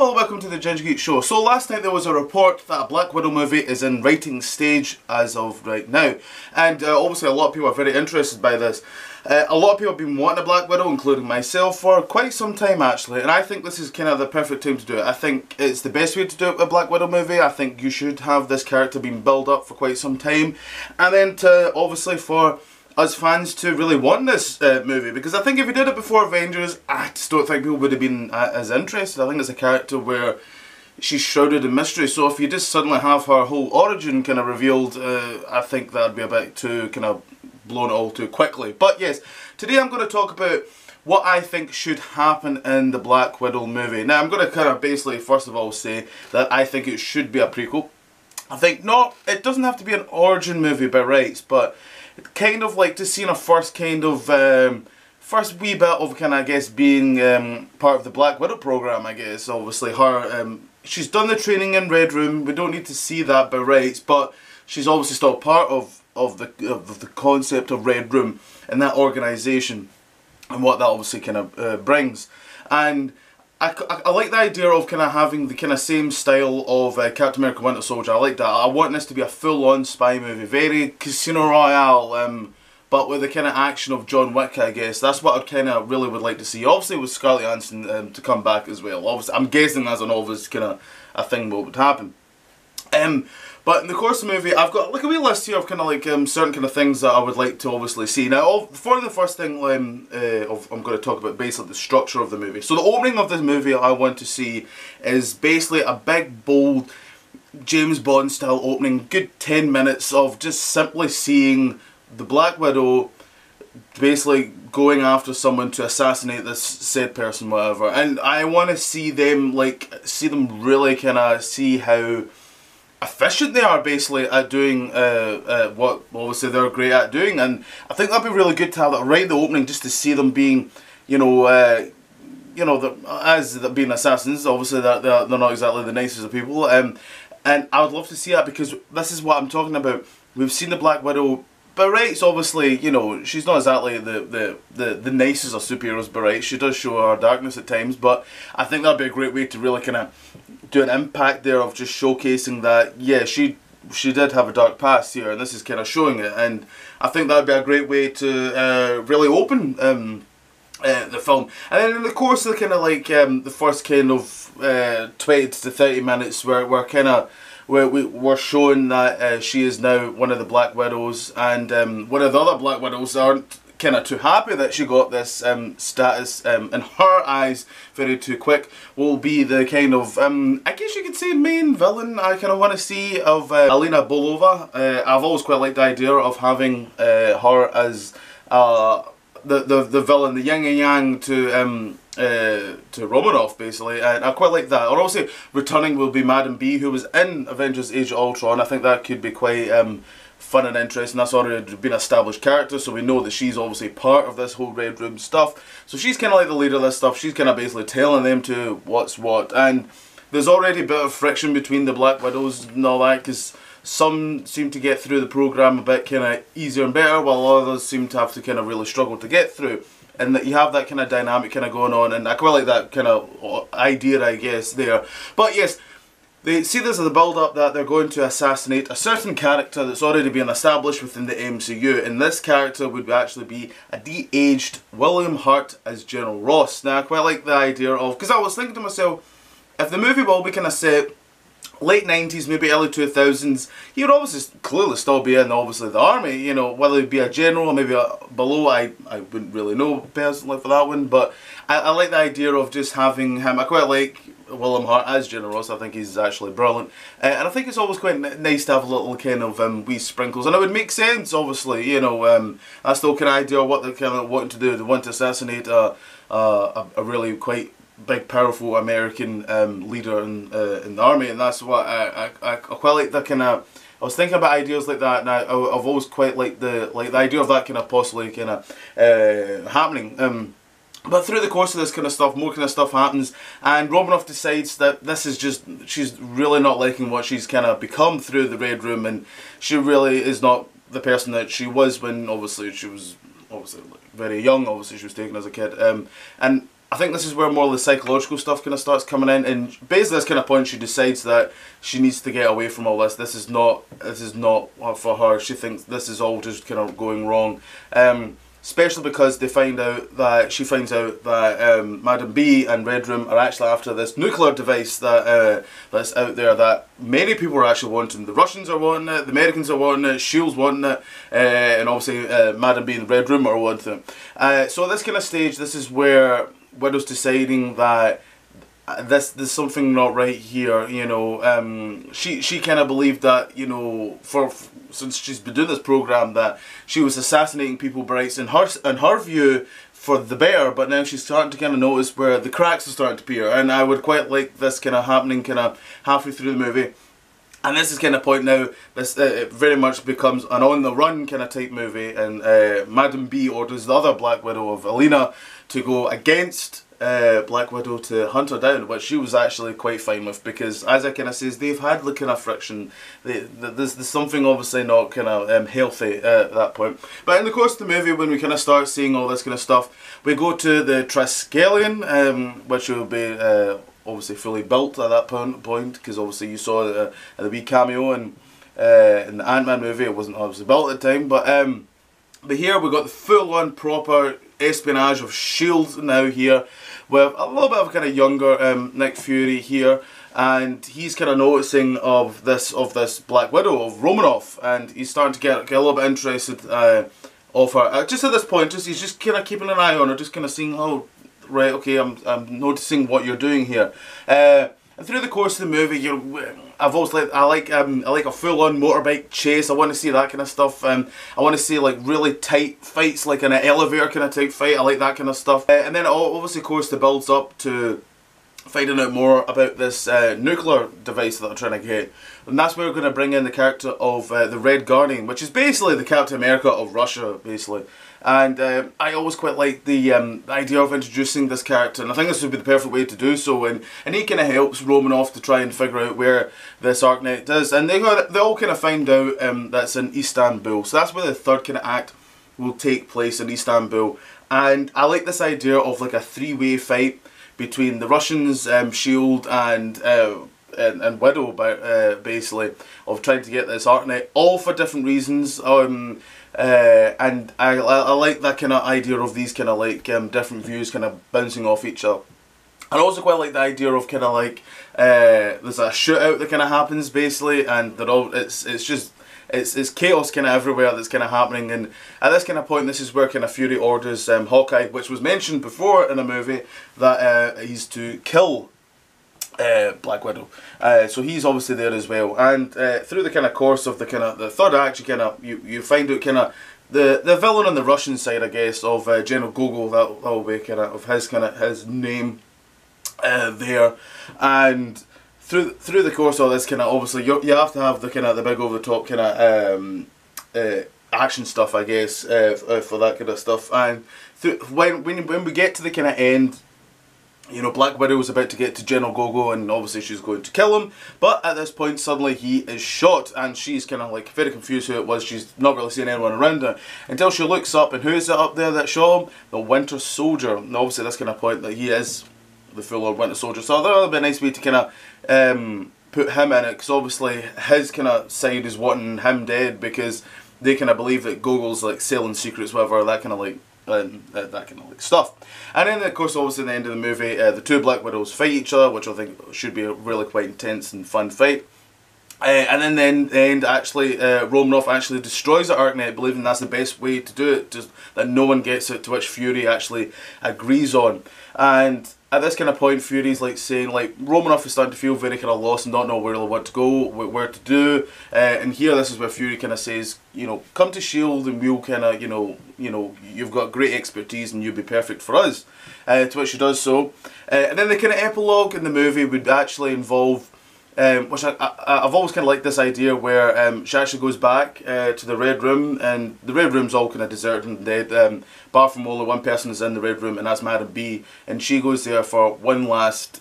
Hello, welcome to the Ginger Geek Show. So last night there was a report that a Black Widow movie is in writing stage as of right now. And obviously a lot of people are very interested by this. A lot of people have been wanting a Black Widow, including myself, for quite some time actually. And I think this is kind of the perfect time to do it. I think it's the best way to do it with a Black Widow movie. I think you should have this character being built up for quite some time. And then to, obviously for us fans to really want this movie, because I think if you did it before Avengers, I just don't think people would have been as interested. I think it's a character where she's shrouded in mystery, so if you just suddenly have her whole origin kind of revealed, I think that'd be a bit too kind of blown it all too quickly. But yes, today I'm going to talk about what I think should happen in the Black Widow movie. Now I'm going to kind of basically first of all say that I think it should be a prequel. I think not, it doesn't have to be an origin movie by rights, but kind of like to see in a first kind of first wee bit of kind of, I guess, being part of the Black Widow program. I guess obviously her she's done the training in Red Room. We don't need to see that by rights, but she's obviously still part of the concept of Red Room and that organisation and what that obviously kind of brings. And I like the idea of kind of having the kind of same style of Captain America Winter Soldier. I like that. I want this to be a full-on spy movie, very Casino Royale, but with the kind of action of John Wick, I guess. That's what I kind of really would like to see. Obviously with Scarlett Johansson to come back as well. Obviously, I'm guessing that's an obvious kind of a thing what would happen. But in the course of the movie, I've got like a wee list here of kind of like certain kind of things that I would like to obviously see. Now, for the first thing, I'm going to talk about basically the structure of the movie. So the opening of this movie I want to see is basically a big, bold, James Bond style opening. Good 10 minutes of just simply seeing the Black Widow basically going after someone to assassinate this said person, whatever. And I want to see them, like, really kind of see how efficient they are basically at doing what obviously they're great at doing. And I think that'd be really good to have that right at the opening, just to see them being, as being assassins. Obviously they're not exactly the nicest of people, and I would love to see that, because this is what I'm talking about. We've seen the Black Widow by rights, obviously, you know, she's not exactly the nicest of superheroes by rights. She does show her darkness at times, but I think that'd be a great way to really kind of do an impact there of just showcasing that, yeah, she did have a dark past here, and this is kind of showing it. And I think that'd be a great way to really open the film. And then in the course of the kind of like the first kind of 20 to 30 minutes, we're kind of we're showing that she is now one of the Black Widows, and one of the other Black Widows aren't kind of too happy that she got this status in her eyes very too quick. Will be the kind of I guess you could say main villain I kind of want to see of Alina Bolova. I've always quite liked the idea of having her as the villain, the yin and yang to Romanoff basically, and I quite like that. Or also returning will be Madam B, who was in Avengers Age of Ultron. I think that could be quite fun and interesting. That's already been an established character, so we know that she's obviously part of this whole Red Room stuff. So she's kind of like the leader of this stuff. She's kind of basically telling them to what's what. And there's already a bit of friction between the Black Widows and all that, because some seem to get through the program a bit kind of easier and better, while others seem to have to kind of really struggle to get through. And that you have that kind of dynamic kind of going on, and I quite like that kind of idea, I guess, there. But yes, they see this as a build-up that they're going to assassinate a certain character that's already been established within the MCU, and this character would actually be a de-aged William Hurt as General Ross. Now I quite like the idea of, because I was thinking to myself, if the movie will be kind of set late 90s, maybe early 2000s, he would obviously clearly still be in obviously the army, you know, whether he'd be a general or maybe below, I wouldn't really know personally for that one, but I like the idea of just having him. I quite like William Hurt as General Ross. I think he's actually brilliant, and I think it's always quite nice to have a little kind of wee sprinkles, and it would make sense obviously, you know, that's the kind of idea of what they're kind of wanting to do. They want to assassinate a really quite big, powerful American leader in the army, and that's what I quite like. The kind of, I was thinking about ideas like that, and I've always quite liked the idea of that kind of possibly kind of happening. But through the course of this kind of stuff, more kind of stuff happens, and Romanoff decides that this is just, she's really not liking what she's kind of become through the Red Room, and she really is not the person that she was when obviously she was very young. Obviously she was taken as a kid, and I think this is where more of the psychological stuff kind of starts coming in, and basically this kind of point she decides that she needs to get away from all this. This is not for her. She thinks this is all just kind of going wrong. Especially because she finds out that Madam B and Red Room are actually after this nuclear device that that's out there that many people are actually wanting. The Russians are wanting it, the Americans are wanting it, S.H.I.E.L.D.'s wanting it, and obviously Madam B and Red Room are wanting it. So at this kind of stage, this is where Widow's deciding that there's something not right here, you know. She kind of believed that, you know, since she's been doing this program, that she was assassinating people, Bryce, in her view, for the better. But now she's starting to kind of notice where the cracks are starting to appear, and I would quite like this kind of happening kind of halfway through the movie. And this is kind of point now, this it very much becomes an on-the-run kind of type movie, and Madam B orders the other Black Widow of Alina to go against Black Widow to hunt her down, which she was actually quite fine with, because as I kind of says, they've had the kind of friction. There's something obviously not kind of healthy at that point. But in the course of the movie, when we kind of start seeing all this kind of stuff, we go to the Triskelion, which will be obviously fully built at that point, because obviously you saw the wee cameo in the Ant-Man movie. It wasn't obviously built at the time, but here we got the full-on proper espionage of S.H.I.E.L.D. now here, with a little bit of kind of younger Nick Fury here, and he's kind of noticing of this Black Widow of Romanoff, and he's starting to get a little bit interested of her. Just at this point, he's just kind of keeping an eye on her, just kind of seeing, oh, right, okay, I'm noticing what you're doing here. And through the course of the movie, I've always I like a full-on motorbike chase. I want to see that kind of stuff. I want to see like really tight fights, like in an elevator kind of type fight. I like that kind of stuff. And then obviously, of course, the builds up to finding out more about this nuclear device that they're trying to get. And that's where we're going to bring in the character of the Red Guardian, which is basically the Captain America of Russia, basically. And I always quite like the idea of introducing this character, and I think this would be the perfect way to do so. And he kind of helps Romanoff to try and figure out where this ArcNet is, and they all kind of find out that's in Istanbul. So that's where the third kind of act will take place, in Istanbul. And I like this idea of like a three-way fight between the Russians, S.H.I.E.L.D. and Widow, basically, of trying to get this ArcNet, all for different reasons. And I like that kind of idea of these kind of like different views kind of bouncing off each other. And I also quite like the idea of kind of like there's a shootout that kind of happens basically, and they're all it's chaos kind of everywhere that's kind of happening. And at this kind of point, this is where kind of Fury orders Hawkeye, which was mentioned before in a movie, that he's to kill Black Widow. So he's obviously there as well. And through the kind of course of the third act, you find out kind of the villain on the Russian side, I guess, of General Gogol. That will be kind of his name there. And through the course of this, kind of obviously you have to have the kind of the big over the top kind of action stuff, I guess, for that kind of stuff. And when we get to the kind of end, you know, Black Widow is about to get to General Gogol, and obviously she's going to kill him. But at this point, suddenly he is shot, and she's kind of like very confused who it was. She's not really seeing anyone around her until she looks up, and who is it up there that shot him? The Winter Soldier. And obviously, that's kind of point that he is the full-on Winter Soldier. So that would be a nice way to kind of put him in it, because obviously his kind of side is wanting him dead, because they kind of believe that Gogol's like selling secrets, whatever, that kind of like. That kind of like stuff. And then of course obviously at the end of the movie the two Black Widows fight each other, which I think should be a really quite intense and fun fight. And then in the end actually Romanoff actually destroys the ArcNet, believing that's the best way to do it, just that no one gets it, to which Fury actually agrees on. And at this kind of point, Fury's like saying, like, Romanoff is starting to feel very kind of lost and not know where to go, where to do. And here, this is where Fury kind of says, you know, come to S.H.I.E.L.D. and we'll kind of, you know, you've got great expertise and you'll be perfect for us. To which she does so. And then the kind of epilogue in the movie would actually involve, which I've always kind of liked this idea, where she actually goes back to the Red Room, and the Red Room's all kind of deserted and dead, bar from only one person is in the Red Room, and that's Madam B, and she goes there for one last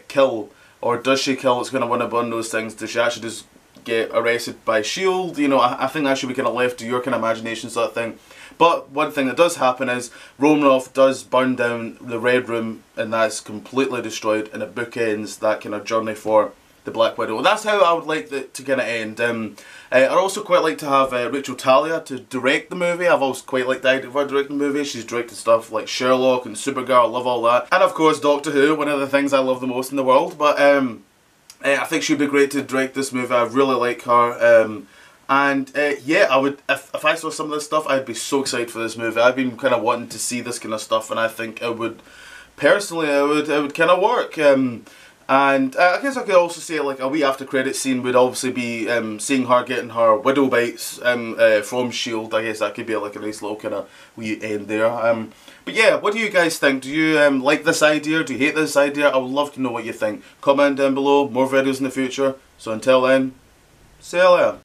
kill. Or does she kill? It's kind of one of those things. Does she actually just get arrested by S.H.I.E.L.D.? You know, I think that should be kind of left to your kind of imagination sort of thing. But one thing that does happen is Romanoff does burn down the Red Room, and that's completely destroyed, and it bookends that kind of journey for the Black Widow. And that's how I would like it to kind of end. I'd also quite like to have Rachel Talia to direct the movie. I've always quite liked the idea of her directing the movie. She's directed stuff like Sherlock and Supergirl, I love all that. And of course Doctor Who, one of the things I love the most in the world. But I think she'd be great to direct this movie. I really like her. Yeah, I would, if I saw some of this stuff, I'd be so excited for this movie. I've been kind of wanting to see this kind of stuff, and I think it would, personally, it would kind of work. And I guess I could also say like a wee after credit scene would obviously be seeing her getting her widow bites from S.H.I.E.L.D. I guess that could be like a nice little kind of wee end there. But yeah, what do you guys think? Do you like this idea? Do you hate this idea? I would love to know what you think. Comment down below. More videos in the future. So until then, see you later.